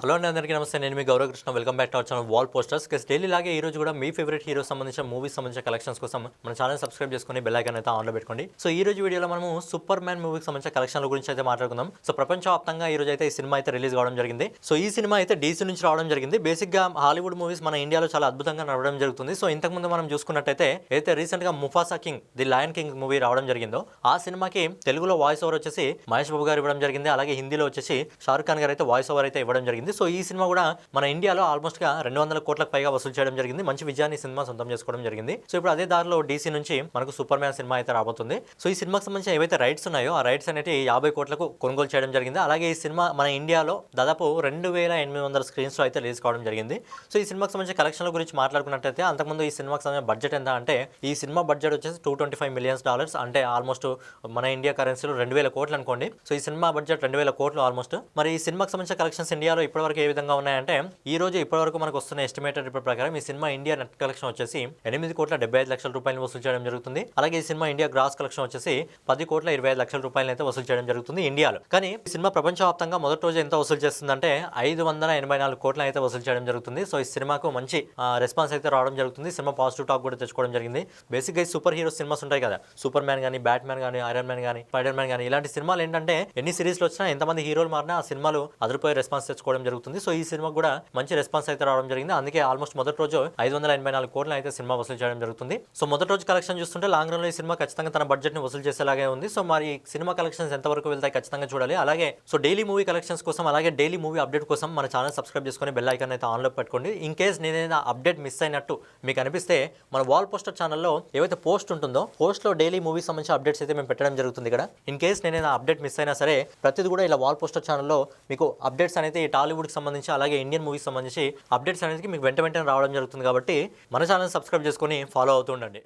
Hello అండి, అందరికీ నమస్తే. నేను మీ గౌరవ Krishna. Welcome back to our channel wall posters. Daily లాగే ఈ రోజు కూడా మీ ఫేవరెట్ హీరో సంబంధించిన మూవీస్ సంబంధించిన కలెక్షన్స్ కోసం మన ఛానల్ సబ్స్క్రైబ్ చేసుకుని బెల్ ఐకాన్ అయితే ఆన్లో పెట్టుకోండి. సో ఈ రోజు వీడియోలో మనము సూపర్ మ్యాన్ మూవీకి సంబంధించిన కలెక్షన్ల గురించి అయితే మాట్లాడుకుందాం. సో ప్రపంచవ్యాప్తంగా ఈ రోజు అయితే ఈ సినిమా అయితే రిలీజ్ కావడం జరిగింది. సో ఈ సినిమా అయితే డీసీ నుంచి రావడం జరిగింది. బేసిక్ గా హాలీవుడ్ మూవీస్ మన ఇండియాలో చాలా అద్భుతంగా నడవడం జరుగుతుంది. సో ఇంతకు ముందు మనం చూసుకున్నట్టయితే అయితే రీసెంట్ గా Mufasa king the lion king movie రావడం జరిగిందో ఆ సినిమాకి తెలుగులో వాయిస్ ఓవర్ వచ్చేసి మహేష్ బాబు గారు ఇవ్వడం జరిగింది. అలాగే హిందీలో వచ్చేసి షారుఖ్ ఖాన్ గారు అయితే వాయిస్ ఓవర్ అయితే ఇవ్వడం జరిగింది. సో ఈ సినిమా కూడా మన ఇండియాలో ఆల్మోస్ట్ గా 200 కోట్లకు పైగా వసూలు చేయడం జరిగింది. మంచి విజయాన్ని సినిమా సొంతం చేసుకోవడం జరిగింది. సో ఇప్పుడు అదే దారిలో డీసీ నుంచి మనకు సూపర్ మ్యాన్ సినిమా అయితే రాబోతుంది. సో ఈ సినిమాకి సంబంధించిన ఏవైతే రైట్స్ ఉన్నాయో ఆ రైట్స్ అనేవి 50 కోట్లకు కొనుగోలు చేయడం జరిగింది. అలాగే ఈ సినిమా మన ఇండియాలో దాదాపు 2800 స్క్రీన్స్ లో అయితే రిలీజ్ కావడం జరిగింది. సో ఈ సినిమాకి సంబంధించిన కలెక్షన్ల గురించి మాట్లాడుకున్నట్టయితే అంతకుముందు ఈ సినిమాకి సంబంధించిన బడ్జెట్ ఎంత అంటే ఈ సినిమా బడ్జెట్ వచ్చేసి $225 మిలియన్స్, అంటే ఆల్మోస్ట్ మన ఇండియా కరెన్సీలో 2000 కోట్లు అనుకోండి. సో ఈ సినిమా బడ్జెట్ 2000 కోట్లు ఆల్మోస్ట్. మరి ఈ సినిమాకి సంబంధించిన కలెక్షన్స్ ఇండియాలో ఇప్పటివరకు ఏ విధంగా ఉన్నాయంటే ఈ రోజు ఇప్పటివరకు మనకు వస్తున్న ఎస్టిమేటెడ్ రిపోర్ట్ ప్రకారం ఈ సినిమా ఇండియా నెట్ కలెక్షన్ వచ్చేసి 8,75,00,000 రూపాయలు వసూలు చేయడం జరుగుతుంది. అలాగే ఈ సినిమా ఇండియా గ్రాస్ కలెక్షన్ వచ్చేసి 10,25,00,000 రూపాయలు అయితే వసూలు చేయడం జరుగుతుంది ఇండియాలో. కానీ ఈ సినిమా ప్రపంచవ్యాప్తంగా మొదటి రోజు ఎంత వసూలు చేస్తుందంటే 584 కోట్ల అయితే వసూలు చేయడం జరుగుతుంది. సో ఈ సినిమాకు మంచి రెస్పాన్స్ అయితే రావడం జరుగుతుంది. సినిమా పాజిటివ్ టాక్ కూడా తెచ్చుకోవడం జరిగింది. బేసిక్ గా సూపర్ హీరో సినిమాస్ ఉంటాయి కదా, సూపర్ మ్యాన్ కానీ, బ్యాట్ మ్యాన్ కానీ, ఐరన్ మ్యాన్ కానీ, స్పైడర్ మ్యాన్ కానీ, ఇలాంటి సినిమాలు ఏంటంటే ఎన్ని సిరీస్లు వచ్చినా ఎంతమంది హీరోలు మారినా ఆ సినిమాలు అదిరిపోయే రెస్పాన్స్ తెచ్చుకోవడం జరుగుతుంది. సో ఈ సినిమా కూడా మంచి రెస్పాన్స్ అయితే రావడం జరిగింది. అందుకే ఆల్మోస్ట్ మొదటి రోజు 584 కోట్ల అయితే సినిమా వసూలు చేయడం జరుగుతుంది. సో మొదటి రోజు కలెక్షన్ చూస్తుంటే లాంగ్ రన్ లో ఈ సినిమా ఖచ్చితంగా తన బడ్జెట్ ని వసూలు చేసేలాగే ఉంది. సో మరి సినిమా కలెక్షన్స్ ఎంత వరకు వెళ్తాయి ఖచ్చితంగా చూడాలి. అలాగే సో డైలీ మూవీ కలెక్షన్స్ కోసం, అలాగే డైలీ మూవీ అప్డేట్ కోసం మన ఛానల్ సబ్స్క్రైబ్ చేసుకుని బెల్ ఐకాన్ అయితే ఆన్లో పెట్టుకోండి. ఇన్ కేస్ నేనైనా అప్డేట్ మిస్ అయినట్టు మీకు అనిపిస్తే మన వాల్ పోస్టర్ ఛానల్లో ఏవైతే పోస్ట్ ఉంటుందో పోస్ట్ లో డైలీ మూవీ సంబంధించిన అప్డేట్స్ అయితే మేము పెట్టడం జరుగుతుంది ఇక్కడ. ఇన్ కేస్ నేనైనా అప్డేట్ మిస్ అయినా సరే ప్రతిది కూడా ఇలా వాల్ పోస్టర్ ఛానల్లో మీకు అప్డేట్స్ అనేది టాలీవుడ్ కి సంబంధించి అలాగే ఇండియన్ మూవీస్ సంబంధించి అప్డేట్స్ అనేది మీకు వెంటనే రావడం జరుగుతుంది. కాబట్టి మన ఛానల్ సబ్స్క్రైబ్ చేసుకొని ఫాలో అవుతూ ఉండండి.